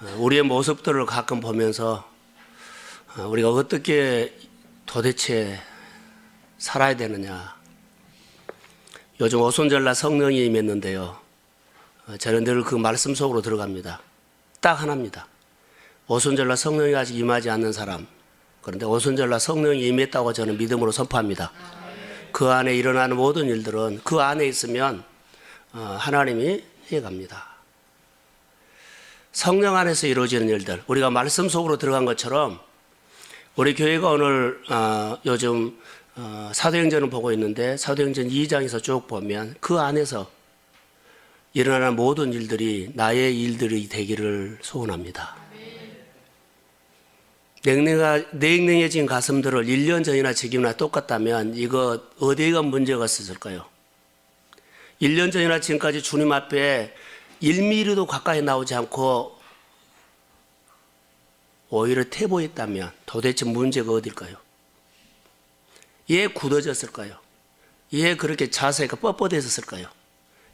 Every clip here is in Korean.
우리의 모습들을 가끔 보면서 우리가 어떻게 도대체 살아야 되느냐. 요즘 오순절날 성령이 임했는데요. 저는 늘 그 말씀 속으로 들어갑니다. 딱 하나입니다. 오순절날 성령이 아직 임하지 않는 사람. 그런데 오순절날 성령이 임했다고 저는 믿음으로 선포합니다. 그 안에 일어나는 모든 일들은 그 안에 있으면 하나님이 해갑니다. 성령 안에서 이루어지는 일들, 우리가 말씀 속으로 들어간 것처럼 우리 교회가 오늘 요즘 사도행전을 보고 있는데 사도행전 2장에서 쭉 보면 그 안에서 일어나는 모든 일들이 나의 일들이 되기를 소원합니다. 냉랭해진 가슴들을 1년 전이나 지금이나 똑같다면 이거 어디가 문제가 있었을까요? 1년 전이나 지금까지 주님 앞에 1mm도 가까이 나오지 않고 오히려 퇴보했다면 도대체 문제가 어딜까요? 왜 굳어졌을까요? 왜 그렇게 자세가 뻣뻣해졌을까요?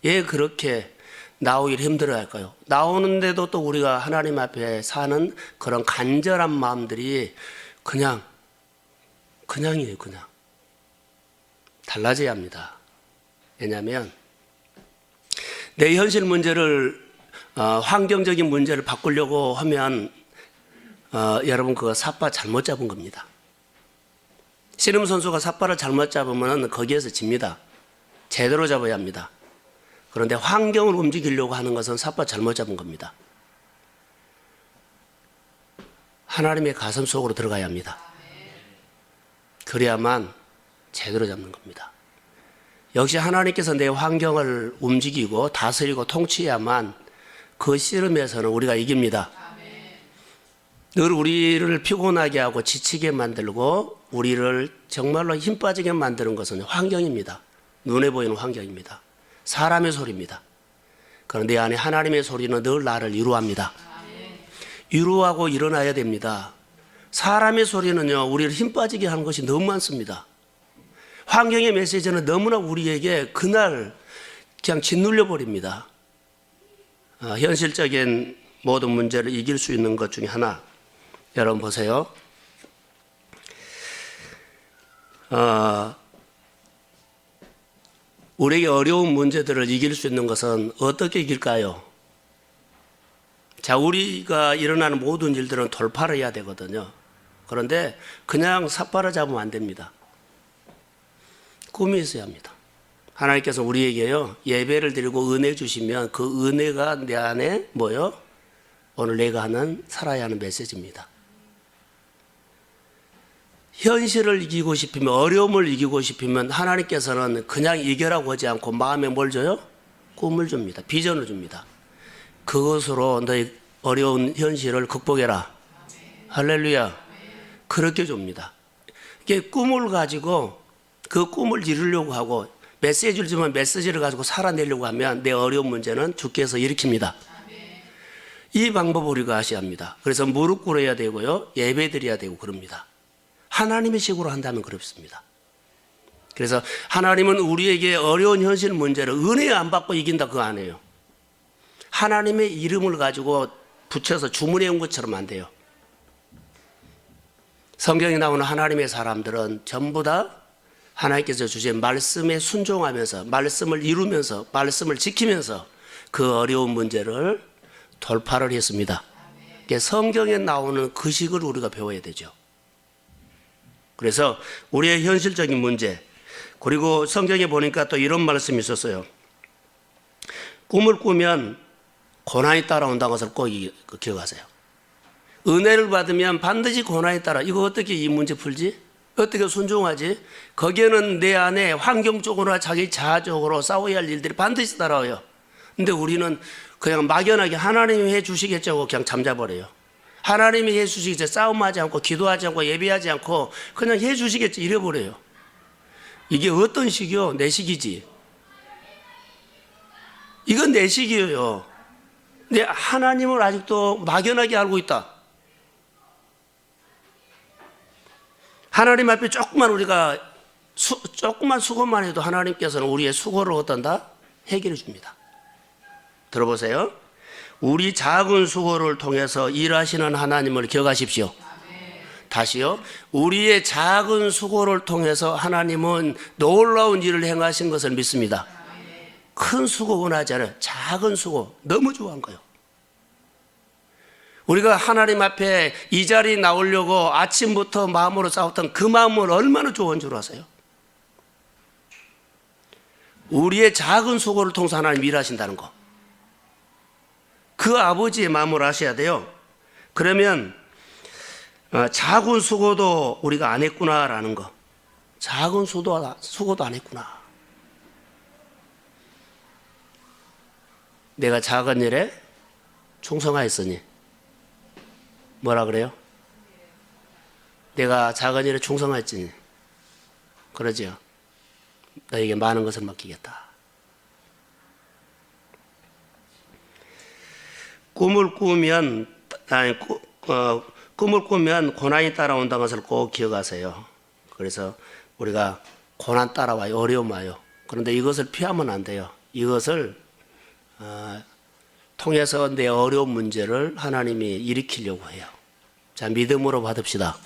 왜 그렇게 나오기를 힘들어할까요? 나오는데도 또 우리가 하나님 앞에 사는 그런 간절한 마음들이 그냥이에요. 그냥 달라져야 합니다. 왜냐하면 내 현실 문제를 환경적인 문제를 바꾸려고 하면 여러분 그거 삿바 잘못 잡은 겁니다. 씨름 선수가 삿바를 잘못 잡으면 거기에서 집니다. 제대로 잡아야 합니다. 그런데 환경을 움직이려고 하는 것은 삿바 잘못 잡은 겁니다. 하나님의 가슴 속으로 들어가야 합니다. 그래야만 제대로 잡는 겁니다. 역시 하나님께서 내 환경을 움직이고 다스리고 통치해야만 그 씨름에서는 우리가 이깁니다. 늘 우리를 피곤하게 하고 지치게 만들고 우리를 정말로 힘 빠지게 만드는 것은 환경입니다. 눈에 보이는 환경입니다. 사람의 소리입니다. 그런데 내 안에 하나님의 소리는 늘 나를 위로합니다. 위로하고 일어나야 됩니다. 사람의 소리는요, 우리를 힘 빠지게 하는 것이 너무 많습니다. 환경의 메시지는 너무나 우리에게 그날 그냥 짓눌려 버립니다. 현실적인 모든 문제를 이길 수 있는 것 중에 하나, 여러분 보세요. 우리에게 어려운 문제들을 이길 수 있는 것은 어떻게 이길까요? 자, 우리가 일어나는 모든 일들은 돌파를 해야 되거든요. 그런데 그냥 삿바를 잡으면 안 됩니다. 꿈이 있어야 합니다. 하나님께서 우리에게요, 예배를 드리고 은혜 주시면 그 은혜가 내 안에 뭐요? 오늘 내가 살아야 하는 메시지입니다. 현실을 이기고 싶으면, 어려움을 이기고 싶으면 하나님께서는 그냥 이겨라고 하지 않고 마음에 뭘 줘요? 꿈을 줍니다. 비전을 줍니다. 그것으로 너의 어려운 현실을 극복해라. 할렐루야. 그렇게 줍니다. 이게 꿈을 가지고 그 꿈을 이루려고 하고 메시지를 주면 메시지를 가지고 살아내려고 하면 내 어려운 문제는 주께서 일으킵니다. 이 방법을 우리가 아셔야 합니다. 그래서 무릎 꿇어야 되고요, 예배 드려야 되고 그럽니다. 하나님의 식으로 한다면 그렇습니다. 그래서 하나님은 우리에게 어려운 현실 문제를 은혜 안 받고 이긴다 그거 아니에요. 하나님의 이름을 가지고 붙여서 주문해 온 것처럼 안 돼요. 성경에 나오는 하나님의 사람들은 전부 다 하나님께서 주신 말씀에 순종하면서 말씀을 이루면서 말씀을 지키면서 그 어려운 문제를 돌파를 했습니다. 성경에 나오는 그 식을 우리가 배워야 되죠. 그래서 우리의 현실적인 문제, 그리고 성경에 보니까 또 이런 말씀이 있었어요. 꿈을 꾸면 고난이 따라온다는 것을 꼭 기억하세요. 은혜를 받으면 반드시 고난이 따라. 이거 어떻게 이 문제 풀지? 어떻게 순종하지? 거기에는 내 안에 환경적으로나 자기 자아적으로 싸워야 할 일들이 반드시 따라와요. 근데 우리는 그냥 막연하게 하나님이 해 주시겠지 하고 그냥 잠자버려요. 하나님이 해 주시겠지, 싸움하지 않고 기도하지 않고 예배하지 않고 그냥 해 주시겠지 이래버려요. 이게 어떤 식이요? 내 식이지. 이건 내 식이에요. 근데 하나님을 아직도 막연하게 알고 있다. 하나님 앞에 조금만 우리가 조금만 수고만 해도 하나님께서는 우리의 수고를 어떤다? 해결해 줍니다. 들어보세요. 우리 작은 수고를 통해서 일하시는 하나님을 기억하십시오. 다시요. 우리의 작은 수고를 통해서 하나님은 놀라운 일을 행하신 것을 믿습니다. 큰 수고 원하지 않아요. 작은 수고 너무 좋아한 거예요. 우리가 하나님 앞에 이 자리에 나오려고 아침부터 마음으로 싸웠던 그 마음을 얼마나 좋은 줄 아세요? 우리의 작은 수고를 통해서 하나님 일하신다는 거. 그 아버지의 마음을 아셔야 돼요. 그러면 작은 수고도 우리가 안 했구나라는 거. 작은 수고도 안 했구나. 내가 작은 일에 충성하였으니 뭐라 그래요? 내가 작은 일에 충성하였으니 그러지요. 너에게 많은 것을 맡기겠다. 꿈을 꾸면 고난이 따라온다는 것을 꼭 기억하세요. 그래서 우리가 고난 따라와요. 어려움 와요. 그런데 이것을 피하면 안 돼요. 이것을 통해서 내 어려운 문제를 하나님이 일으키려고 해요. 자, 믿음으로 받읍시다.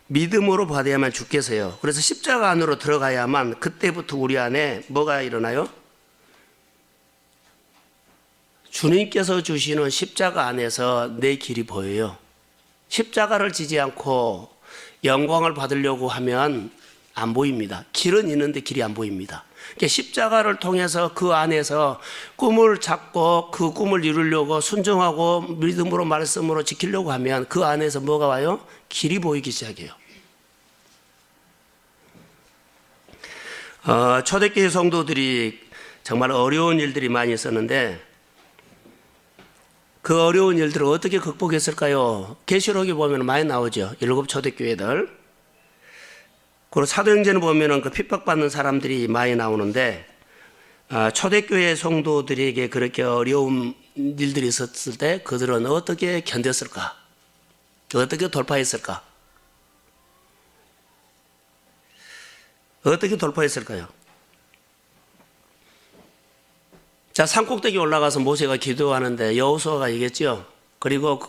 믿음으로 받아야만 죽겠어요. 그래서 십자가 안으로 들어가야만 그때부터 우리 안에 뭐가 일어나요? 주님께서 주시는 십자가 안에서 내 길이 보여요. 십자가를 지지 않고 영광을 받으려고 하면 안 보입니다. 길은 있는데 길이 안 보입니다. 그러니까 십자가를 통해서 그 안에서 꿈을 잡고 그 꿈을 이루려고 순종하고 믿음으로 말씀으로 지키려고 하면 그 안에서 뭐가 와요? 길이 보이기 시작해요. 초대교회 성도들이 정말 어려운 일들이 많이 있었는데 그 어려운 일들을 어떻게 극복했을까요? 계시록에 보면 많이 나오죠. 7 초대교회들. 그리고 사도행전에 보면 그 핍박받는 사람들이 많이 나오는데 초대교회 성도들에게 그렇게 어려운 일들이 있었을 때 그들은 어떻게 견뎠을까? 어떻게 돌파했을까? 어떻게 돌파했을까요? 자, 산꼭대기 올라가서 모세가 기도하는데 여호수아가 얘기했죠. 그리고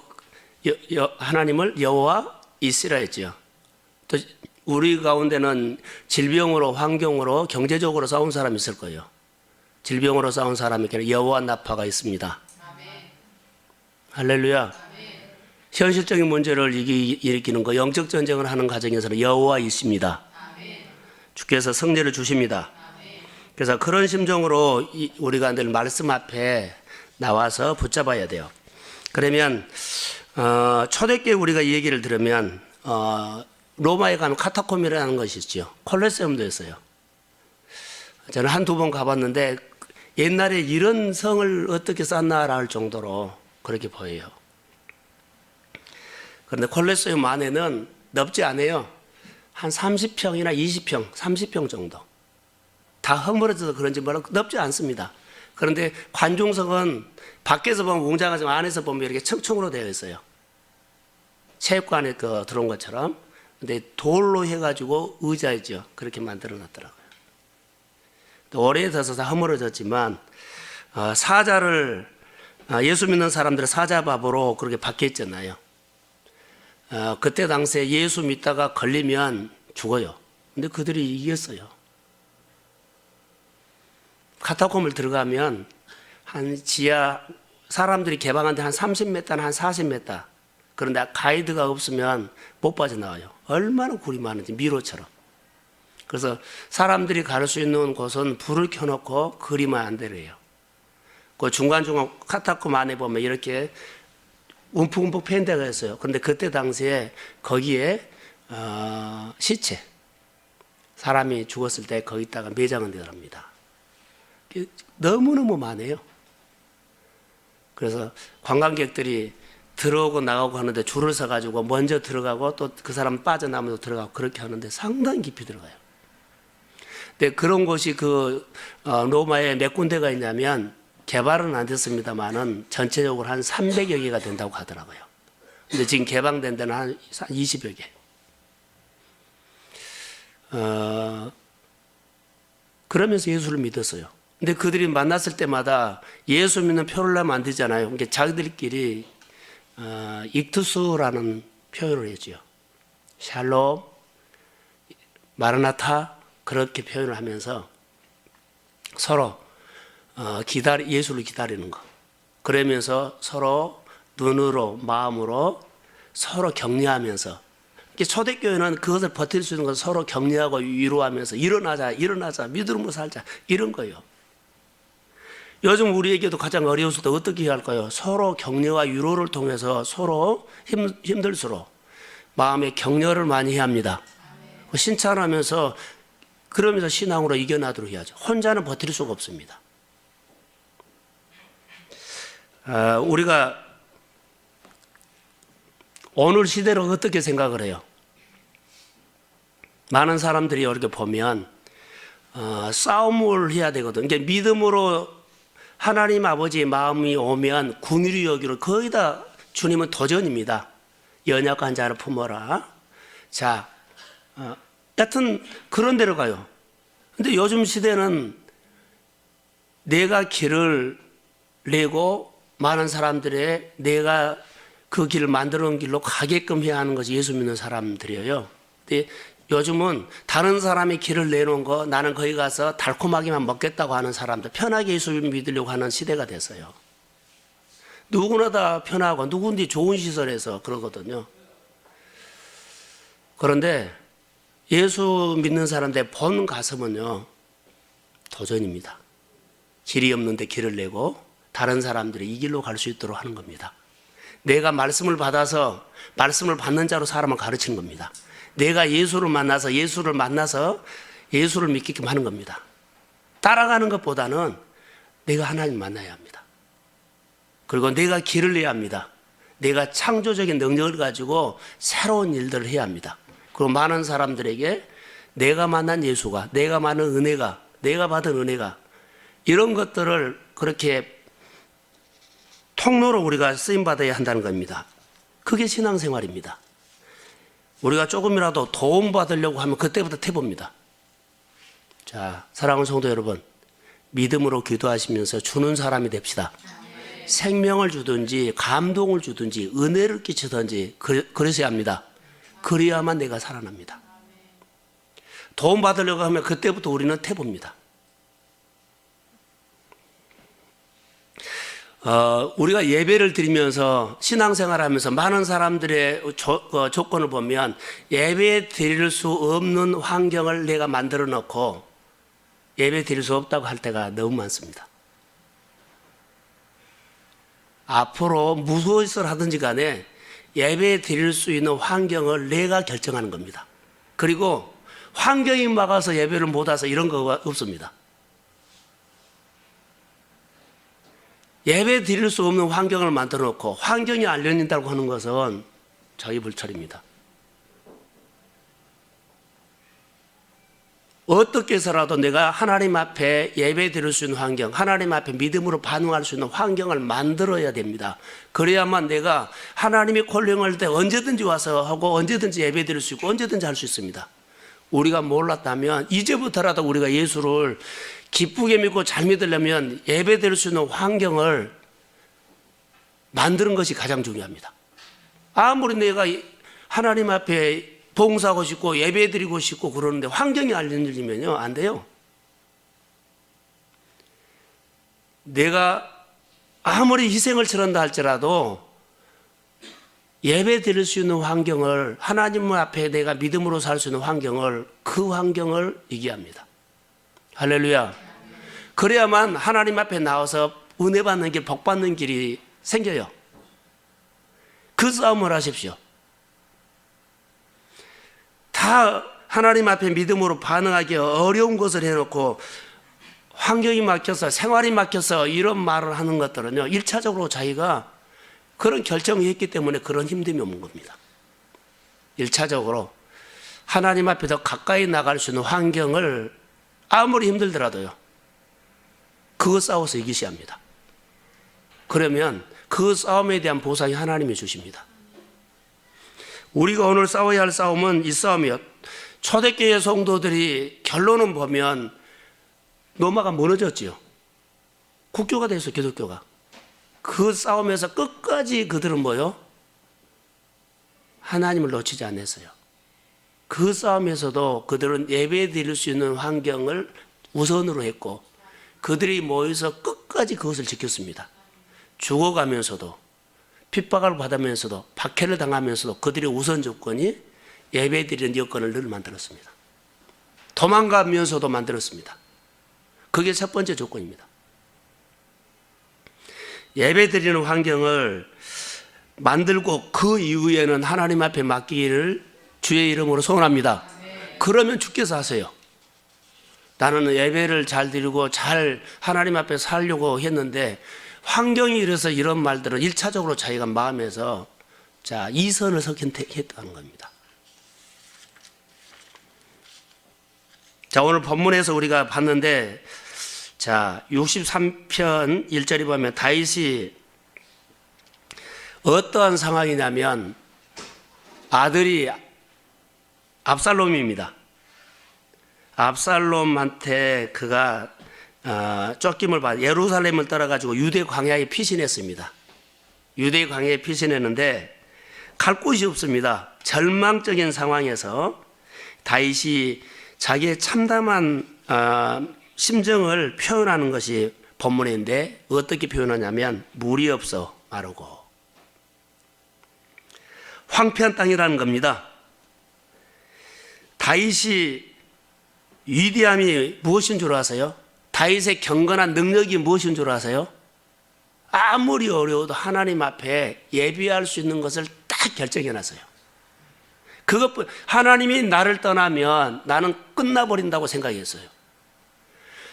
하나님을 여호와 이시라 했죠. 또 우리 가운데는 질병으로, 환경으로, 경제적으로 싸운 사람이 있을 거예요. 질병으로 싸운 사람에게는 여호와 나파가 있습니다. 아멘. 할렐루야. 아멘. 현실적인 문제를 일으키는 거, 영적 전쟁을 하는 과정에서는 여호와 있습니다. 아멘. 주께서 승리를 주십니다. 아멘. 그래서 그런 심정으로 우리가 늘 말씀 앞에 나와서 붙잡아야 돼요. 그러면 초대교회 우리가 이 얘기를 들으면 로마에 가면 카타콤이라는 것이 있죠. 콜로세움도 있어요. 저는 한두 번 가봤는데 옛날에 이런 성을 어떻게 쌓나라 할 정도로 그렇게 보여요. 그런데 콜로세움 안에는 넓지 않아요. 한 30평이나 20평, 30평 정도. 다 허물어져서 그런지 몰라도 넓지 않습니다. 그런데 관중석은 밖에서 보면 웅장하지만 안에서 보면 이렇게 층층으로 되어 있어요. 체육관에 들어온 것처럼. 근데 돌로 해가지고 의자이죠. 그렇게 만들어 놨더라고요. 오래 돼서 다 허물어졌지만 사자를 예수 믿는 사람들의 사자밥으로 그렇게 박혀 있잖아요. 그때 당시에 예수 믿다가 걸리면 죽어요. 근데 그들이 이겼어요. 카타콤을 들어가면 한 지하 사람들이 개방한 데 한 30m나 한 40m. 그런데 가이드가 없으면 못 빠져나와요. 얼마나 굴이 많은지 미로처럼. 그래서 사람들이 갈 수 있는 곳은 불을 켜놓고 그리면 안 되래요. 그 중간중간 카타콤 안에 보면 이렇게 움푹움푹 패인 데가 있어요. 그런데 그때 당시에 거기에 시체 사람이 죽었을 때 거기다가 매장은 되랍니다. 너무너무 많아요. 그래서 관광객들이 들어오고 나가고 하는데 줄을 서가지고 먼저 들어가고 또 그 사람 빠져나오면서 들어가고 그렇게 하는데 상당히 깊이 들어가요. 근데 그런 곳이 로마에 몇 군데가 있냐면 개발은 안 됐습니다만은 전체적으로 한 300여 개가 된다고 하더라고요. 근데 지금 개방된 데는 한 20여 개. 그러면서 예수를 믿었어요. 근데 그들이 만났을 때마다 예수 믿는 표를 내면 안 되잖아요. 그러니까 자기들끼리 익투스라는 표현을 했죠. 샬롬, 마르나타 그렇게 표현을 하면서 서로 예수를 기다리는 거. 그러면서 서로 눈으로 마음으로 서로 격려하면서, 초대교회는 그것을 버틸 수 있는 것을 서로 격려하고 위로하면서 일어나자 믿음으로 살자 이런 거예요. 요즘 우리에게도 가장 어려웠을 때 어떻게 해야 할까요? 서로 격려와 위로를 통해서 서로 힘들수록 마음의 격려를 많이 해야 합니다. 신찬하면서 그러면서 신앙으로 이겨나도록 해야죠. 혼자는 버틸 수가 없습니다. 우리가 오늘 시대를 어떻게 생각을 해요? 많은 사람들이 이렇게 보면 싸움을 해야 되거든. 그러니까 믿음으로 하나님 아버지의 마음이 오면 긍휼히 여기로 거의 다 주님은 도전입니다. 연약한 자를 품어라. 자, 여튼 그런 데로 가요. 근데 요즘 시대는 내가 길을 내고 많은 사람들의 내가 그 길을 만들어 놓은 길로 가게끔 해야 하는 것이 예수 믿는 사람들이에요. 근데 요즘은 다른 사람의 길을 내놓은 거 나는 거기 가서 달콤하게만 먹겠다고 하는 사람들, 편하게 예수를 믿으려고 하는 시대가 됐어요. 누구나 다 편하고 누구든지 좋은 시설에서 그러거든요. 그런데 예수 믿는 사람들의 본 가슴은요, 도전입니다. 길이 없는데 길을 내고 다른 사람들이 이 길로 갈 수 있도록 하는 겁니다. 내가 말씀을 받아서 말씀을 받는 자로 사람을 가르치는 겁니다. 내가 예수를 만나서 예수를 믿게끔 하는 겁니다. 따라가는 것보다는 내가 하나님 만나야 합니다. 그리고 내가 길을 내야 합니다. 내가 창조적인 능력을 가지고 새로운 일들을 해야 합니다. 그리고 많은 사람들에게 내가 만난 예수가, 내가 받은 은혜가 이런 것들을 그렇게 통로로 우리가 쓰임받아야 한다는 겁니다. 그게 신앙생활입니다. 우리가 조금이라도 도움받으려고 하면 그때부터 태봅니다. 자, 사랑하는 성도 여러분, 믿음으로 기도하시면서 주는 사람이 됩시다. 생명을 주든지 감동을 주든지 은혜를 끼치든지 그러셔야 합니다. 그래야만 내가 살아납니다. 도움받으려고 하면 그때부터 우리는 태봅니다. 우리가 예배를 드리면서 신앙생활 하면서 많은 사람들의 조건을 보면 예배 드릴 수 없는 환경을 내가 만들어 놓고 예배 드릴 수 없다고 할 때가 너무 많습니다. 앞으로 무엇을 하든지 간에 예배 드릴 수 있는 환경을 내가 결정하는 겁니다. 그리고 환경이 막아서 예배를 못 와서 이런 거가 없습니다. 예배 드릴 수 없는 환경을 만들어 놓고 환경이 알려진다고 하는 것은 자유불철입니다. 어떻게 해서라도 내가 하나님 앞에 예배 드릴 수 있는 환경, 하나님 앞에 믿음으로 반응할 수 있는 환경을 만들어야 됩니다. 그래야만 내가 하나님이 콜링할 때 언제든지 와서 하고 언제든지 예배 드릴 수 있고 언제든지 할 수 있습니다. 우리가 몰랐다면 이제부터라도 우리가 예수를 기쁘게 믿고 잘 믿으려면 예배 드릴 수 있는 환경을 만드는 것이 가장 중요합니다. 아무리 내가 하나님 앞에 봉사하고 싶고 예배 드리고 싶고 그러는데 환경이 알려지면요, 안 돼요. 내가 아무리 희생을 치른다 할지라도 예배 드릴 수 있는 환경을, 하나님 앞에 내가 믿음으로 살 수 있는 환경을, 그 환경을 얘기합니다. 할렐루야. 그래야만 하나님 앞에 나와서 은혜 받는 길, 복 받는 길이 생겨요. 그 싸움을 하십시오. 다 하나님 앞에 믿음으로 반응하기 어려운 것을 해놓고 환경이 막혀서, 생활이 막혀서 이런 말을 하는 것들은요, 1차적으로 자기가 그런 결정을 했기 때문에 그런 힘듦이 오는 겁니다. 1차적으로 하나님 앞에 더 가까이 나갈 수 있는 환경을 아무리 힘들더라도요, 그거 싸워서 이기셔야 합니다. 그러면 그 싸움에 대한 보상이 하나님이 주십니다. 우리가 오늘 싸워야 할 싸움은 이 싸움이요. 초대교회 성도들이 결론은 보면 노마가 무너졌지요. 국교가 됐어요. 기독교가. 그 싸움에서 끝까지 그들은 뭐요? 하나님을 놓치지 않았어요. 그 싸움에서도 그들은 예배 드릴 수 있는 환경을 우선으로 했고 그들이 모여서 끝까지 그것을 지켰습니다. 죽어가면서도 핍박을 받으면서도 박해를 당하면서도 그들의 우선 조건이 예배 드리는 여건을 늘 만들었습니다. 도망가면서도 만들었습니다. 그게 첫 번째 조건입니다. 예배 드리는 환경을 만들고 그 이후에는 하나님 앞에 맡기기를 주의 이름으로 소원합니다. 그러면 주께서 하세요. 나는 예배를 잘 드리고 잘 하나님 앞에 살려고 했는데 환경이 이래서 이런 말들을 1차적으로 자기가 마음에서 이선을 선택했다는 겁니다. 오늘 본문에서 우리가 봤는데 63편 1절에 보면 다윗이 어떠한 상황이냐면 아들이 압살롬입니다. 압살롬한테 그가 쫓김을 받아 예루살렘을 떠나가지고 유대 광야에 피신했습니다. 유대 광야에 피신했는데 갈 곳이 없습니다. 절망적인 상황에서 다윗이 자기의 참담한 심정을 표현하는 것이 본문인데 어떻게 표현하냐면 물이 없어 마르고 황폐한 땅이라는 겁니다. 다윗이 위대함이 무엇인 줄 아세요? 다윗의 경건한 능력이 무엇인 줄 아세요? 아무리 어려워도 하나님 앞에 예비할 수 있는 것을 딱 결정해 놨어요. 그것뿐 하나님이 나를 떠나면 나는 끝나버린다고 생각했어요.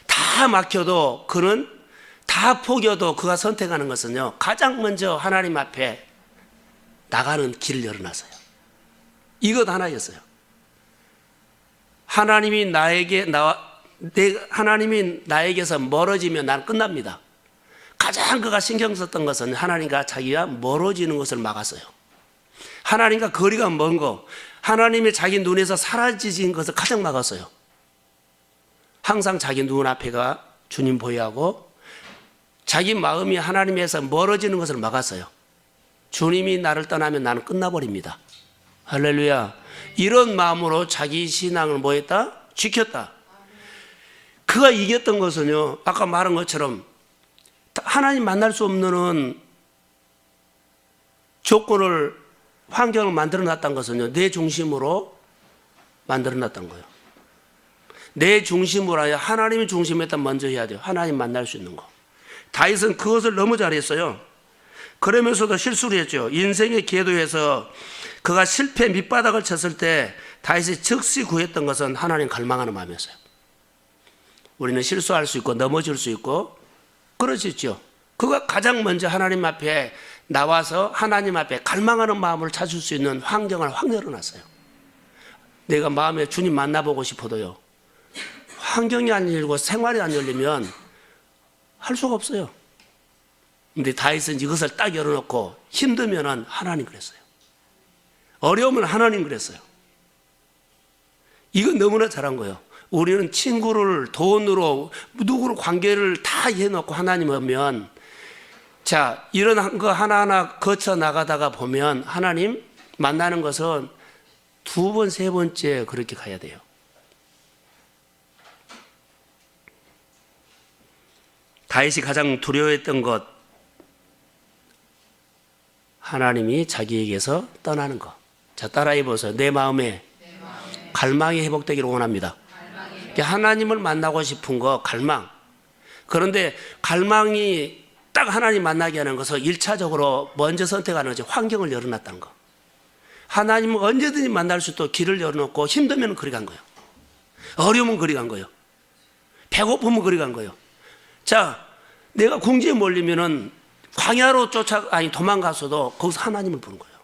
다 막혀도 그는 다 포기해도 그가 선택하는 것은요 가장 먼저 하나님 앞에 나가는 길을 열어놨어요. 이것 하나였어요. 하나님이 나에게서 멀어지면 나는 끝납니다. 가장 그가 신경 썼던 것은 하나님과 자기가 멀어지는 것을 막았어요. 하나님과 거리가 먼 거, 하나님이 자기 눈에서 사라지는 것을 가장 막았어요. 항상 자기 눈앞에가 주님 보유하고 자기 마음이 하나님에서 멀어지는 것을 막았어요. 주님이 나를 떠나면 나는 끝나버립니다. 할렐루야. 이런 마음으로 자기 신앙을 뭐 했다? 지켰다. 그가 이겼던 것은요 아까 말한 것처럼 하나님 만날 수 없는 조건을 환경을 만들어 놨던 것은요 내 중심으로 만들어 놨던 거예요. 내 중심으로 아니라 하나님이 중심에다 먼저 해야 돼요. 하나님 만날 수 있는 거. 다윗은 그것을 너무 잘했어요. 그러면서도 실수를 했죠. 인생의 궤도에서 그가 실패 밑바닥을 쳤을 때 다윗이 즉시 구했던 것은 하나님 갈망하는 마음이었어요. 우리는 실수할 수 있고 넘어질 수 있고 그럴 수 있죠. 그가 가장 먼저 하나님 앞에 나와서 하나님 앞에 갈망하는 마음을 찾을 수 있는 환경을 확 열어놨어요. 내가 마음에 주님 만나보고 싶어도요 환경이 안 열리고 생활이 안 열리면 할 수가 없어요. 근데 다윗은 이것을 딱 열어놓고 힘들면은 하나님 그랬어요. 어려우면 하나님 그랬어요. 이건 너무나 잘한 거예요. 우리는 친구를 돈으로 누구를 관계를 다 해놓고 하나님 오면 이런 거 하나하나 거쳐 나가다가 보면 하나님 만나는 것은 2번, 3번째 그렇게 가야 돼요. 다윗이 가장 두려워했던 것 하나님이 자기에게서 떠나는 것. 따라해 보세요. 내 마음에 갈망이 회복되기를 원합니다. 하나님을 만나고 싶은 거 갈망. 그런데 갈망이 딱 하나님 만나게 하는 것은 1차적으로 먼저 선택하는 것이 환경을 열어놨다는 거. 하나님은 언제든지 만날 수 있도록 길을 열어놓고 힘들면 그리 간 거예요. 어려우면 그리 간 거예요. 배고프면 그리 간 거예요. 내가 궁지에 몰리면은 광야로 도망가서도 거기서 하나님을 부른 거예요.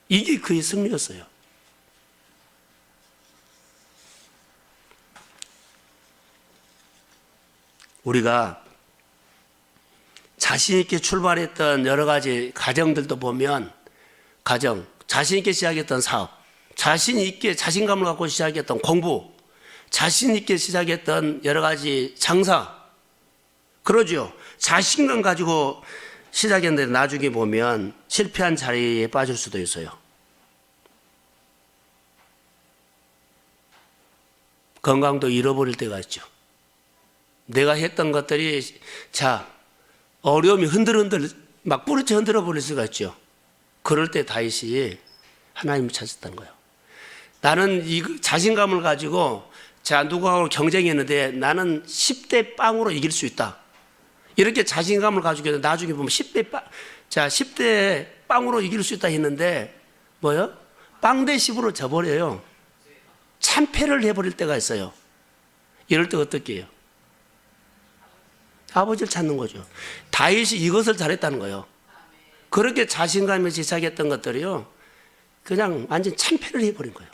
이게 그의 승리였어요. 우리가 자신 있게 출발했던 여러 가지 가정들도 보면 자신 있게 시작했던 사업, 자신 있게 자신감을 갖고 시작했던 공부, 자신 있게 시작했던 여러 가지 장사, 그러죠. 자신감 가지고 시작했는데 나중에 보면 실패한 자리에 빠질 수도 있어요. 건강도 잃어버릴 때가 있죠. 내가 했던 것들이 어려움이 흔들흔들 막 뿌리쳐 흔들어 버릴 수가 있죠. 그럴 때 다윗이 하나님을 찾았다는 거예요. 나는 이 자신감을 가지고 누구하고 경쟁했는데 나는 10대 빵으로 이길 수 있다. 이렇게 자신감을 가지고 나중에 보면 10대 빵으로 이길 수 있다 했는데 뭐요? 빵 대 10으로 져버려요. 참패를 해버릴 때가 있어요. 이럴 때 어떻게 해요? 아버지를 찾는 거죠. 다윗이 이것을 잘했다는 거예요. 그렇게 자신감에 지착했던 것들이요, 그냥 완전 참패를 해버린 거예요.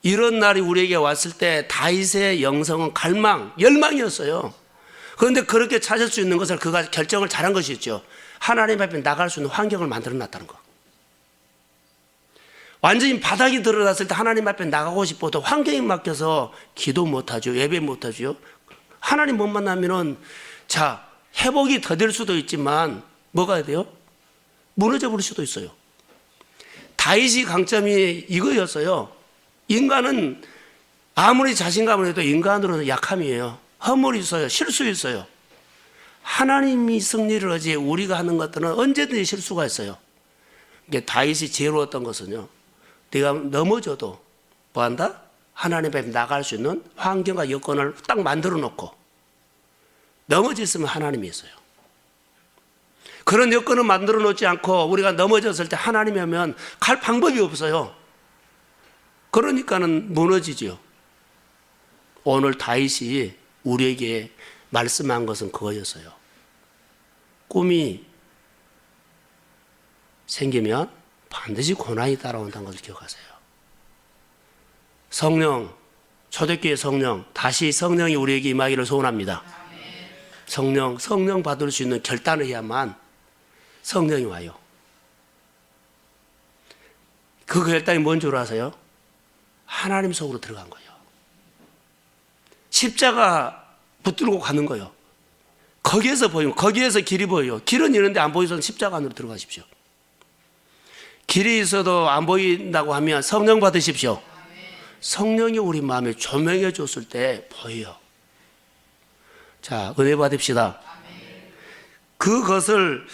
이런 날이 우리에게 왔을 때 다윗의 영성은 갈망, 열망이었어요. 그런데 그렇게 찾을 수 있는 것을 그가 결정을 잘한 것이었죠. 하나님 앞에 나갈 수 있는 환경을 만들어 놨다는 거. 완전히 바닥이 드러났을 때 하나님 앞에 나가고 싶어도 환경에 맡겨서 기도 못하죠. 예배 못하죠. 하나님 못 만나면은 회복이 더딜 수도 있지만 뭐가 돼요? 무너져 버릴 수도 있어요. 다윗이 강점이 이거였어요. 인간은 아무리 자신감을 해도 인간으로는 약함이에요. 허물이 있어요. 실수 있어요. 하나님이 승리를 하지 우리가 하는 것들은 언제든지 실수가 있어요. 다윗이 지혜로웠던 것은요, 내가 넘어져도 뭐한다? 하나님 앞에 나갈 수 있는 환경과 여건을 딱 만들어 놓고 넘어졌으면 하나님이 있어요. 그런 여건을 만들어 놓지 않고 우리가 넘어졌을 때 하나님이 하면 갈 방법이 없어요. 그러니까는 무너지죠. 오늘 다윗이 우리에게 말씀한 것은 그거였어요. 꿈이 생기면 반드시 고난이 따라온다는 것을 기억하세요. 성령, 초대교회 성령, 다시 성령이 우리에게 임하기를 소원합니다. 성령 받을 수 있는 결단을 해야만 성령이 와요. 그 결단이 뭔 줄 아세요? 하나님 속으로 들어간 거예요. 십자가 붙들고 가는 거예요. 거기에서 보이면, 거기에서 길이 보여요. 길은 이런데 안 보이서는 십자가 안으로 들어가십시오. 길이 있어도 안 보인다고 하면 성령 받으십시오. 성령이 우리 마음에 조명해 줬을 때 보여요. 은혜 받읍시다. 그것을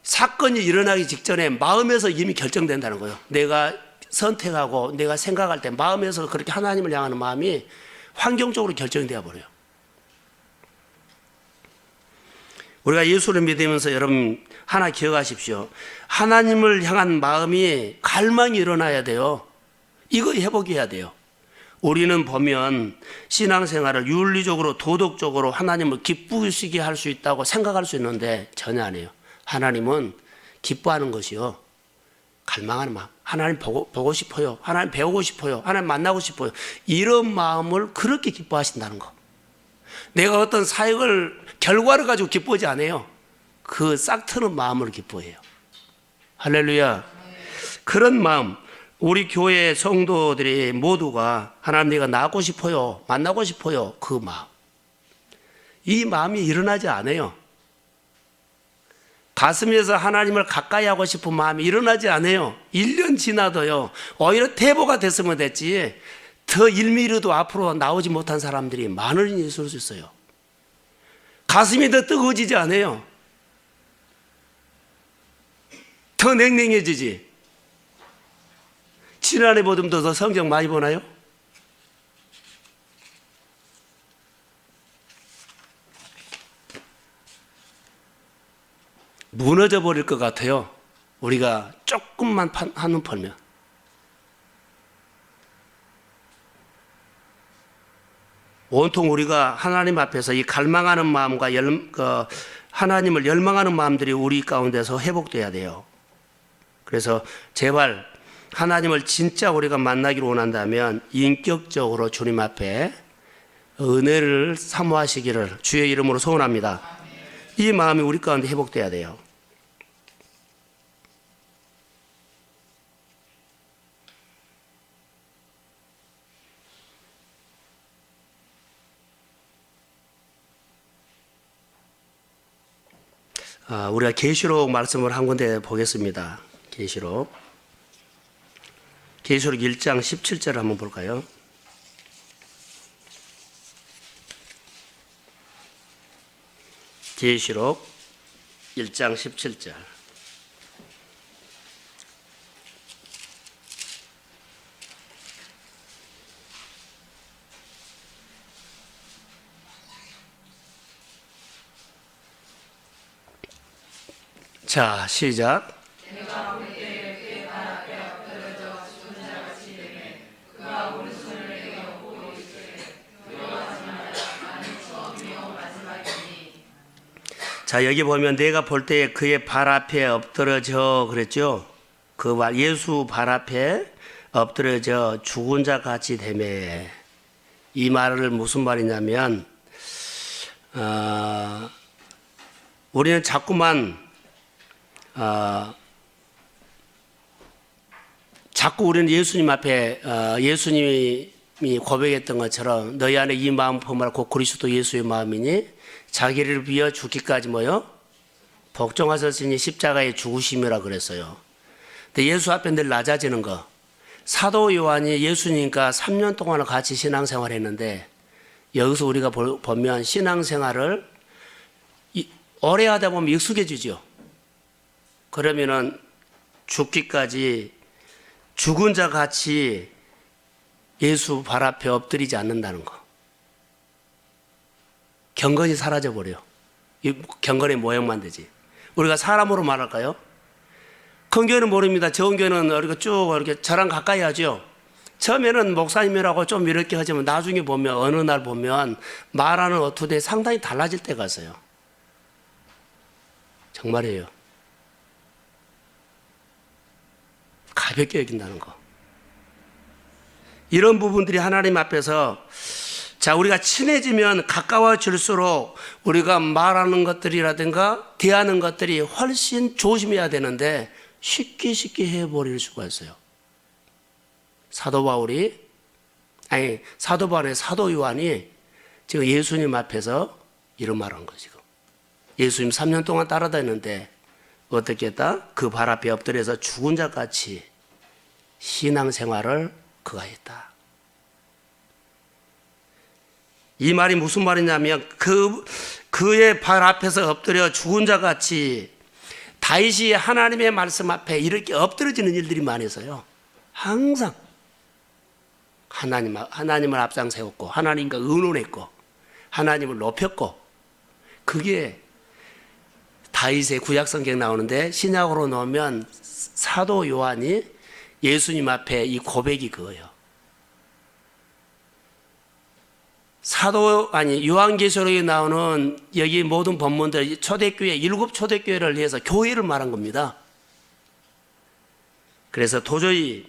사건이 일어나기 직전에 마음에서 이미 결정된다는 거예요. 내가 선택하고 내가 생각할 때 마음에서 그렇게 하나님을 향하는 마음이 환경적으로 결정이 되어 버려요. 우리가 예수를 믿으면서 여러분 하나 기억하십시오. 하나님을 향한 마음이 갈망이 일어나야 돼요. 이거 회복해야 돼요. 우리는 보면 신앙생활을 윤리적으로 도덕적으로 하나님을 기쁘시게 할 수 있다고 생각할 수 있는데 전혀 아니에요. 하나님은 기뻐하는 것이요, 갈망하는 마음. 하나님 보고 싶어요. 하나님 배우고 싶어요. 하나님 만나고 싶어요. 이런 마음을 그렇게 기뻐하신다는 거. 내가 어떤 사역을 결과를 가지고 기뻐하지 않아요. 그 싹 트는 마음을 기뻐해요. 할렐루야. 그런 마음, 우리 교회 성도들이 모두가 하나님 내가 나가고 싶어요, 만나고 싶어요, 그 마음, 이 마음이 일어나지 않아요. 가슴에서 하나님을 가까이 하고 싶은 마음이 일어나지 않아요. 1년 지나도요, 오히려 대보가 됐으면 됐지 더 1mm도 앞으로 나오지 못한 사람들이 많은 일이 있을 수 있어요. 가슴이 더 뜨거워지지 않아요. 더 냉랭해지지. 지난해보다 더 성적 많이 보나요? 무너져 버릴 것 같아요. 우리가 조금만 한눈 팔면. 온통 우리가 하나님 앞에서 이 갈망하는 마음과 하나님을 열망하는 마음들이 우리 가운데서 회복돼야 돼요. 그래서 제발 하나님을 진짜 우리가 만나기를 원한다면 인격적으로 주님 앞에 은혜를 사모하시기를 주의 이름으로 소원합니다. 이 마음이 우리 가운데 회복돼야 돼요. 우리가 계시록 말씀을 한 군데 보겠습니다. 계시록 1장 17절 한번 볼까요? 계시록 1장 17절. 자, 시작. 자, 여기 보면 내가 볼 때 그의 발 앞에 엎드러져 그랬죠? 예수 발 앞에 엎드러져 죽은 자 같이 되매. 이 말을 무슨 말이냐면 우리는 자꾸만 자꾸 우리는 예수님 앞에 예수님이 고백했던 것처럼 너희 안에 이 마음 품으라 곧 그리스도 예수의 마음이니 자기를 위하여 죽기까지 뭐요? 복종하셨으니 십자가의 죽으심이라 그랬어요. 근데 예수 앞에 늘 낮아지는 거. 사도 요한이 예수님과 3년 동안 같이 신앙생활을 했는데 여기서 우리가 보면 신앙생활을 오래 하다 보면 익숙해지죠. 그러면은 죽기까지 죽은 자 같이 예수 발 앞에 엎드리지 않는다는 거. 경건이 사라져 버려요. 이 경건의 모형만 되지. 우리가 사람으로 말할까요? 큰 교회는 모릅니다. 적은 교회는 우리가 쭉 이렇게 저랑 가까이 하죠. 처음에는 목사님이라고 좀 이렇게 하지만 나중에 보면 어느 날 보면 말하는 어투에 상당히 달라질 때가 있어요. 정말이에요. 가볍게 여긴다는 거. 이런 부분들이 하나님 앞에서 자, 우리가 친해지면 가까워질수록 우리가 말하는 것들이라든가 대하는 것들이 훨씬 조심해야 되는데 쉽게 해버릴 수가 있어요. 사도 바울의 사도 요한이 지금 예수님 앞에서 이런 말을 한 거죠. 지금. 예수님 3년 동안 따라다녔는데 어떻게 했다? 그 발 앞에 엎드려서 죽은 자같이 신앙생활을 그가 했다. 이 말이 무슨 말이냐면 그의 발 앞에서 엎드려 죽은 자같이 다윗이 하나님의 말씀 앞에 이렇게 엎드려지는 일들이 많아서요. 항상 하나님을 앞장 세웠고 하나님과 의논했고 하나님을 높였고 그게 다윗의 구약 성경 나오는데 신약으로 넣으면 사도 요한이 예수님 앞에 이 고백이 그거예요. 요한계시록에 나오는 여기 모든 본문들 초대교회 7 초대교회를 위해서 교회를 말한 겁니다. 그래서 도저히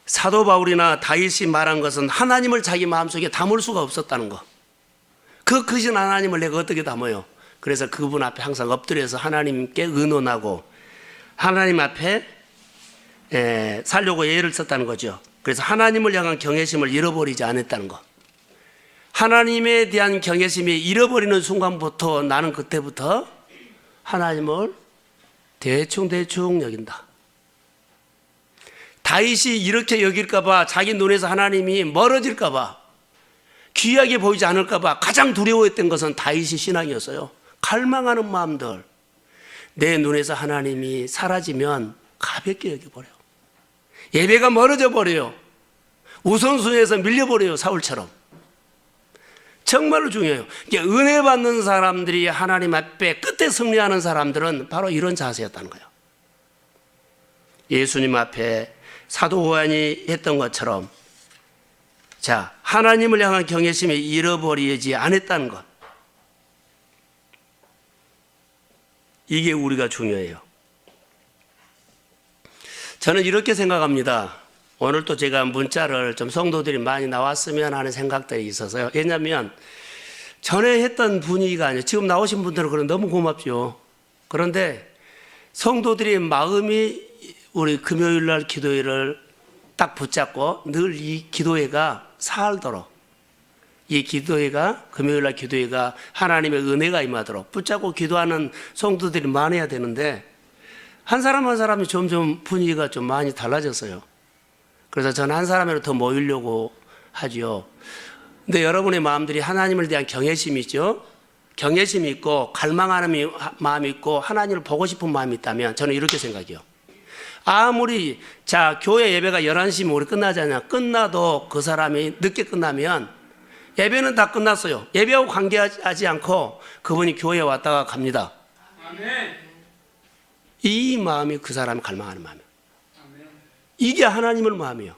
사도 바울이나 다윗이 말한 것은 하나님을 자기 마음속에 담을 수가 없었다는 거. 그 크신 하나님을 내가 어떻게 담아요? 그래서 그분 앞에 항상 엎드려서 하나님께 의논하고 하나님 앞에 살려고 예를 썼다는 거죠. 그래서 하나님을 향한 경외심을 잃어버리지 않았다는 것. 하나님에 대한 경외심이 잃어버리는 순간부터 나는 그때부터 하나님을 대충 여긴다. 다윗이 이렇게 여길까봐 자기 눈에서 하나님이 멀어질까봐 귀하게 보이지 않을까봐 가장 두려워했던 것은 다윗의 신앙이었어요. 갈망하는 마음들. 내 눈에서 하나님이 사라지면 가볍게 여겨버려요. 예배가 멀어져 버려요. 우선순위에서 밀려버려요. 사울처럼. 정말로 중요해요. 은혜 받는 사람들이 하나님 앞에 끝에 승리하는 사람들은 바로 이런 자세였다는 거예요. 예수님 앞에 사도 요한이 했던 것처럼 자, 하나님을 향한 경외심이 잃어버리지 않았다는 것. 이게 우리가 중요해요. 저는 이렇게 생각합니다. 오늘 또 제가 문자를 좀 성도들이 많이 나왔으면 하는 생각들이 있어서요. 왜냐하면 전에 했던 분위기가 아니에요. 지금 나오신 분들은 그럼 너무 고맙죠. 그런데 성도들의 마음이 우리 금요일날 기도회를 딱 붙잡고 늘 이 기도회가 살도록 이 기도회가, 금요일날 기도회가 하나님의 은혜가 임하도록 붙잡고 기도하는 성도들이 많아야 되는데, 한 사람 한 사람이 점점 분위기가 좀 많이 달라졌어요. 그래서 저는 한 사람으로 더 모이려고 하죠. 근데 여러분의 마음들이 하나님을 대한 경외심이 있죠? 경외심이 있고 갈망하는 마음이 있고 하나님을 보고 싶은 마음이 있다면 저는 이렇게 생각해요. 아무리 교회 예배가 11시면 우리 끝나잖아요. 끝나도 그 사람이 늦게 끝나면 예배는 다 끝났어요. 예배하고 관계하지 않고 그분이 교회에 왔다가 갑니다. 아멘. 이 마음이 그 사람이 갈망하는 마음이에요. 아멘. 이게 하나님의 마음이에요.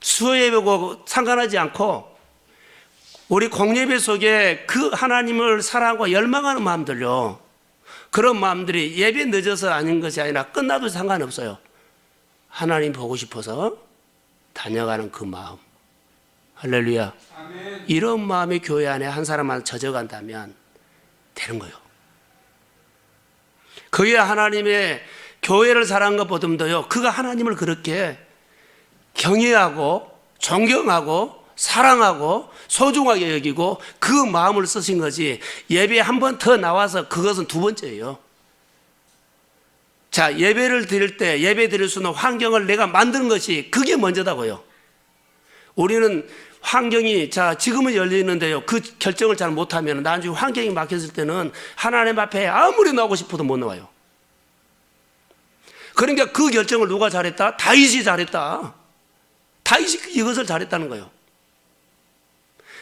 수요예배고 상관하지 않고 우리 공예배 속에 그 하나님을 사랑하고 열망하는 마음들요. 그런 마음들이 예배 늦어서 아닌 것이 아니라 끝나도 상관없어요. 하나님 보고 싶어서 다녀가는 그 마음. 할렐루야. 아멘. 이런 마음이 교회 안에 한 사람만 젖어간다면 되는 거예요. 그게 하나님의 교회를 사랑한 것보다도요, 그가 하나님을 그렇게 경외하고 존경하고 사랑하고 소중하게 여기고 그 마음을 쓰신 거지, 예배에 한 번 더 나와서 그것은 두 번째예요. 예배를 드릴 때 예배 드릴 수 있는 환경을 내가 만드는 것이 그게 먼저다고요. 우리는 환경이 지금은 열리는데요, 그 결정을 잘 못하면 나중에 환경이 막혔을 때는 하나님 앞에 아무리 나오고 싶어도 못 나와요. 그러니까 그 결정을 누가 잘했다? 다윗이 잘했다. 다윗이 이것을 잘했다는 거예요.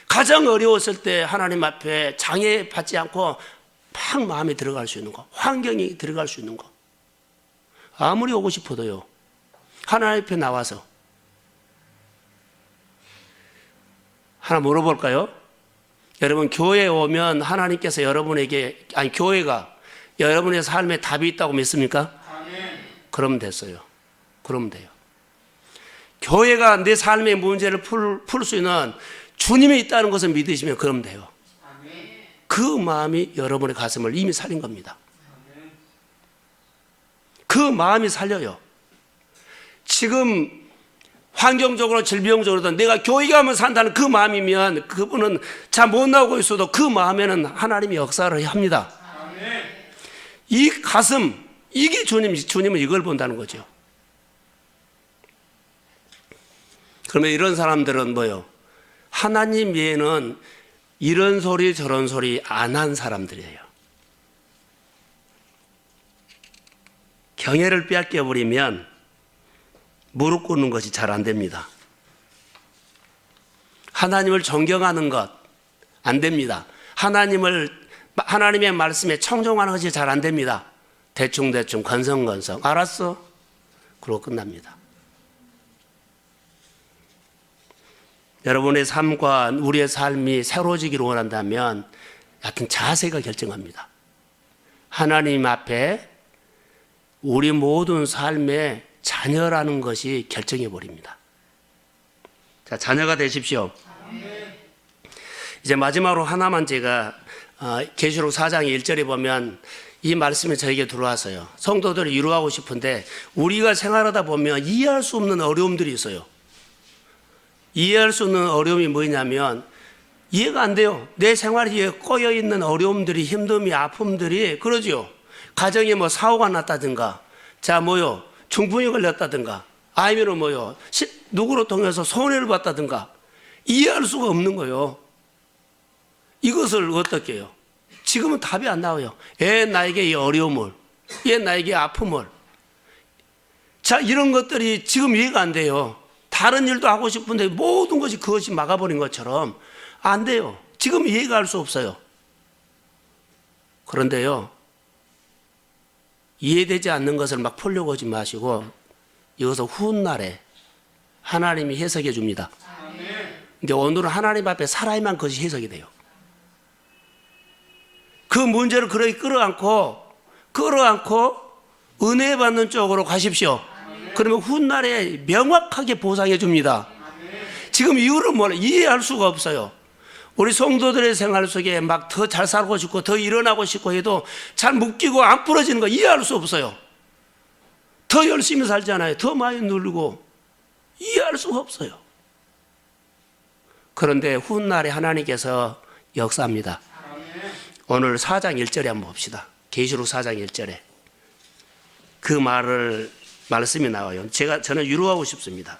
가장 어려웠을 때 하나님 앞에 장애받지 않고 막 마음에 들어갈 수 있는 거, 환경이 들어갈 수 있는 거, 아무리 오고 싶어도요, 하나님 앞에 나와서. 하나 물어볼까요? 여러분, 교회에 오면 하나님께서 여러분에게, 교회가 여러분의 삶에 답이 있다고 믿습니까? 아멘. 그러면 됐어요. 그러면 돼요. 교회가 내 삶의 문제를 풀 수 있는 주님이 있다는 것을 믿으시면 그러면 돼요. 아멘. 그 마음이 여러분의 가슴을 이미 살린 겁니다. 아멘. 그 마음이 살려요. 지금 환경적으로 질병적으로도 내가 교회 가면 산다는 그 마음이면 그분은 잘 못 나오고 있어도 그 마음에는 하나님이 역사를 합니다. 아멘. 이 가슴, 이게 주님은 이걸 본다는 거죠. 그러면 이런 사람들은 뭐요? 하나님 외에는 이런 소리 저런 소리 안 한 사람들이에요. 경애를 빼앗겨버리면 무릎 꿇는 것이 잘 안 됩니다. 하나님을 존경하는 것 안 됩니다. 하나님의 말씀에 청종하는 것이 잘 안 됩니다. 대충대충 건성건성 알았어? 그러고 끝납니다. 여러분의 삶과 우리의 삶이 새로워지기를 원한다면 하여튼 자세가 결정합니다. 하나님 앞에 우리 모든 삶의 자녀라는 것이 결정해 버립니다. 자녀가 되십시오. 이제 마지막으로 하나만 제가 계시록 4장 1절에 보면 이 말씀이 저에게 들어왔어요. 성도들을 위로하고 싶은데 우리가 생활하다 보면 이해할 수 없는 어려움들이 있어요. 이해할 수 없는 어려움이 뭐냐면 이해가 안 돼요. 내 생활에 꼬여있는 어려움들이, 힘듦이, 아픔들이, 그러죠. 가정에 사고가 났다든가, 중풍이 걸렸다든가, 아니면 누구로 통해서 손해를 봤다든가, 이해할 수가 없는 거예요. 이것을 어떻게 해요? 지금은 답이 안 나와요. 나에게 이 어려움을, 나에게 아픔을. 이런 것들이 지금 이해가 안 돼요. 다른 일도 하고 싶은데 모든 것이 그것이 막아버린 것처럼 안 돼요. 지금 이해가 할 수 없어요. 그런데요, 이해되지 않는 것을 막 풀려고 하지 마시고 이것을 훗날에 하나님이 해석해 줍니다. 근데 오늘은 하나님 앞에 살아야만 그것이 해석이 돼요. 그 문제를 그렇게 끌어안고 은혜 받는 쪽으로 가십시오. 그러면 훗날에 명확하게 보상해 줍니다. 지금 이유를 이해할 수가 없어요. 우리 성도들의 생활 속에 막 더 잘 살고 싶고 더 일어나고 싶고 해도 잘 묶이고 안 부러지는 거 이해할 수 없어요. 더 열심히 살잖아요. 더 많이 누르고 이해할 수가 없어요. 그런데 훗날에 하나님께서 역사합니다. 오늘 4장 1절에 한번 봅시다. 계시록 4장 1절에 그 말씀이 나와요. 저는 유로하고 싶습니다.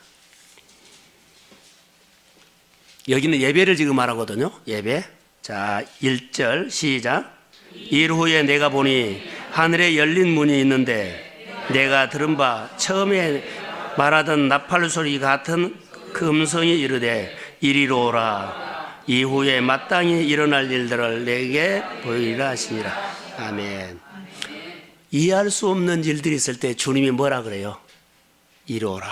여기는 예배를 지금 말하거든요. 예배. 자, 1절 시작. 일 후에 내가 보니 하늘에 열린 문이 있는데 내가 들은 바 처음에 말하던 나팔 소리 같은 그 음성이 이르되 이리로 오라. 이후에 마땅히 일어날 일들을 내게 보이리라 하시니라. 아멘. 이해할 수 없는 일들이 있을 때 주님이 뭐라 그래요? 이리 오라.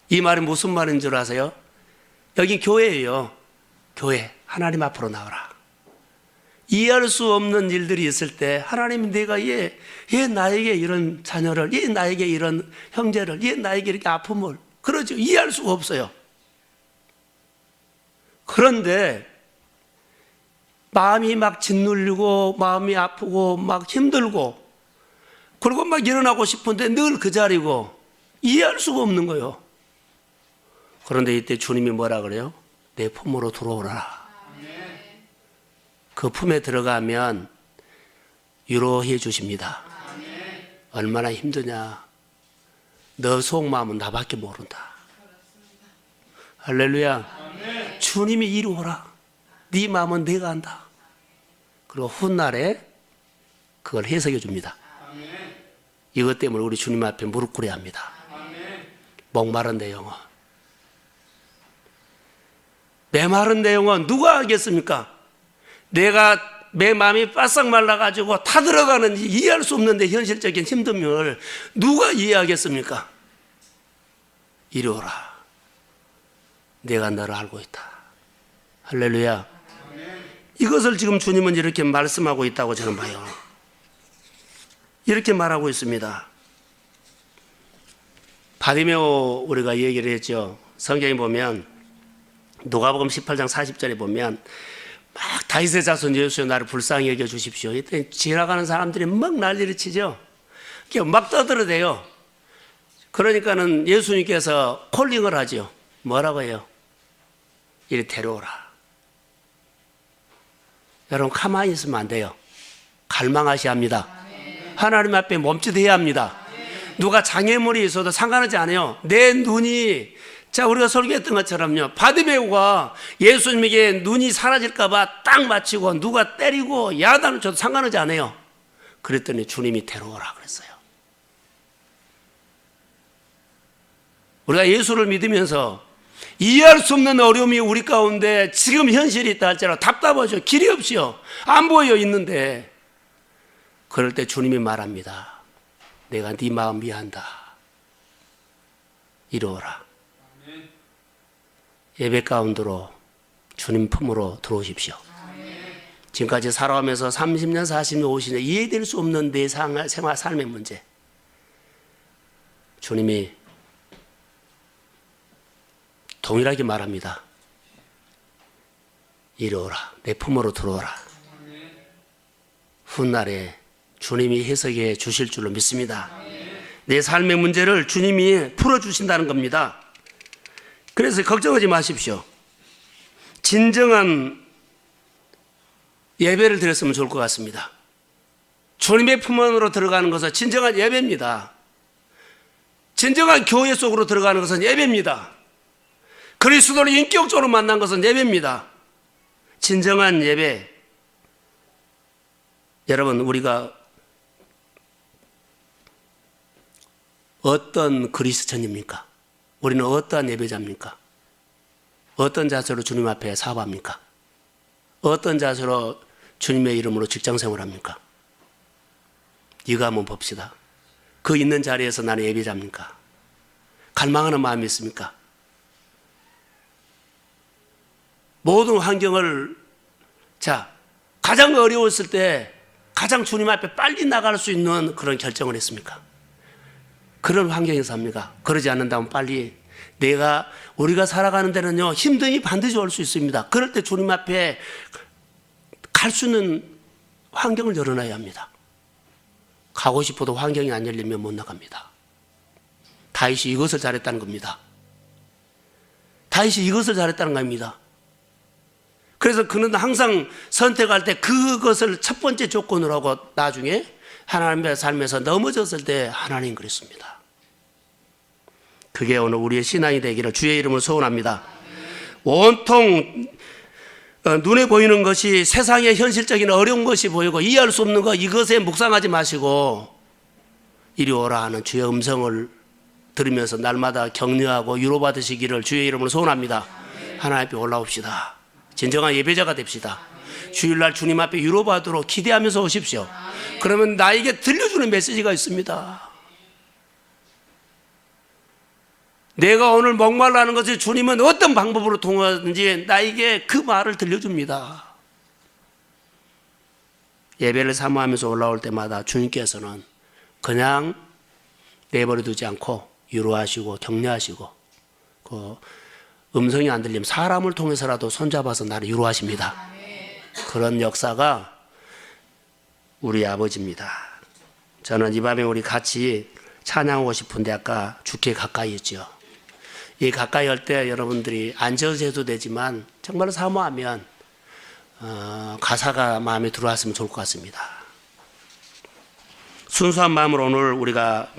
이 말이 무슨 말인 줄 아세요? 여기 교회예요. 교회. 하나님 앞으로 나오라. 이해할 수 없는 일들이 있을 때 하나님 내가 얘 나에게 이런 자녀를, 얘 나에게 이런 형제를, 얘 나에게 이렇게 아픔을, 그러죠. 이해할 수가 없어요. 그런데 마음이 막 짓눌리고 마음이 아프고 막 힘들고 그리고 막 일어나고 싶은데 늘 그 자리고 이해할 수가 없는 거예요. 그런데 이때 주님이 뭐라 그래요? 내 품으로 들어오라. 그 품에 들어가면 위로해 주십니다. 얼마나 힘드냐. 너 속마음은 나밖에 모른다. 할렐루야. 주님이 이리 오라. 네 마음은 내가 안다. 그리고 훗날에 그걸 해석해 줍니다. 이것 때문에 우리 주님 앞에 무릎 꿇어야 합니다. 목마른 내 영혼. 메마른 내 영혼 누가 알겠습니까? 내가 내 마음이 바싹 말라가지고 타들어가는지 이해할 수 없는데 현실적인 힘듦을 누가 이해하겠습니까? 이리 오라. 내가 너를 알고 있다. 할렐루야. 이것을 지금 주님은 이렇게 말씀하고 있다고 저는 봐요. 이렇게 말하고 있습니다. 바디메오 우리가 얘기를 했죠. 성경에 보면 누가복음 18장 40절에 보면 막 다윗의 자손 예수여 나를 불쌍히 여겨 주십시오. 이때 지나가는 사람들이 막 난리를 치죠. 막 떠들어대요. 그러니까는 예수님께서 콜링을 하죠. 뭐라고 해요? 이리 데려오라. 여러분 가만히 있으면 안 돼요. 갈망하셔야 합니다. 하나님 앞에 멈칫해야 합니다. 누가 장애물이 있어도 상관하지 않아요. 내 눈이, 자 우리가 설교했던 것처럼요, 바디메오가 예수님에게 눈이 사라질까 봐 딱 맞추고 누가 때리고 야단을 줘도 상관하지 않아요. 그랬더니 주님이 데려오라 그랬어요. 우리가 예수를 믿으면서 이해할 수 없는 어려움이 우리 가운데 지금 현실이 있다 할지라도 답답하죠. 길이 없이요. 안 보여 있는데 그럴 때 주님이 말합니다. 내가 네 마음 이해한다. 이리 오라. 예배 가운데로 주님 품으로 들어오십시오. 지금까지 살아가면서 30년, 40년, 50년 이해될 수 없는 내 생활, 삶의 문제. 주님이 동일하게 말합니다. 이리 오라. 내 품으로 들어오라. 훗날에 주님이 해석해 주실 줄로 믿습니다. 내 삶의 문제를 주님이 풀어주신다는 겁니다. 그래서 걱정하지 마십시오. 진정한 예배를 드렸으면 좋을 것 같습니다. 주님의 품 안으로 들어가는 것은 진정한 예배입니다. 진정한 교회 속으로 들어가는 것은 예배입니다. 그리스도를 인격적으로 만난 것은 예배입니다. 진정한 예배. 여러분 우리가 어떤 그리스천입니까? 우리는 어떠한 예배자입니까? 어떤 자세로 주님 앞에 사업합니까? 어떤 자세로 주님의 이름으로 직장생활합니까? 이거 한번 봅시다. 그 있는 자리에서 나는 예배자입니까? 갈망하는 마음이 있습니까? 모든 환경을, 가장 어려웠을 때 가장 주님 앞에 빨리 나갈 수 있는 그런 결정을 했습니까? 그런 환경에서 삽니까? 그러지 않는다면 빨리 우리가 살아가는 데는요, 힘듦이 반드시 올 수 있습니다. 그럴 때 주님 앞에 갈 수 있는 환경을 열어놔야 합니다. 가고 싶어도 환경이 안 열리면 못 나갑니다. 다윗이 이것을 잘했다는 겁니다. 다윗이 이것을 잘했다는 겁니다. 그래서 그는 항상 선택할 때 그것을 첫 번째 조건으로 하고 나중에 하나님의 삶에서 넘어졌을 때 하나님 그랬습니다. 그게 오늘 우리의 신앙이 되기를 주의 이름으로 소원합니다. 온통 눈에 보이는 것이 세상의 현실적인 어려운 것이 보이고 이해할 수 없는 것, 이것에 묵상하지 마시고 이리 오라 하는 주의 음성을 들으면서 날마다 격려하고 위로받으시기를 주의 이름으로 소원합니다. 하나님 앞에 올라옵시다. 진정한 예배자가 됩시다. 주일날 주님 앞에 위로받도록 기대하면서 오십시오. 그러면 나에게 들려주는 메시지가 있습니다. 내가 오늘 목말라는 것을 주님은 어떤 방법으로 통하든지 나에게 그 말을 들려줍니다. 예배를 사모하면서 올라올 때마다 주님께서는 그냥 내버려 두지 않고 위로하시고 격려하시고 그 음성이 안 들리면 사람을 통해서라도 손잡아서 나를 위로하십니다. 그런 역사가 우리 아버지입니다. 저는 이 밤에 우리 같이 찬양하고 싶은데 아까 죽게 가까이 있죠. 이 가까이 할 때 여러분들이 앉아서 해도 되지만 정말 사모하면 가사가 마음에 들어왔으면 좋을 것 같습니다. 순수한 마음으로 오늘 우리가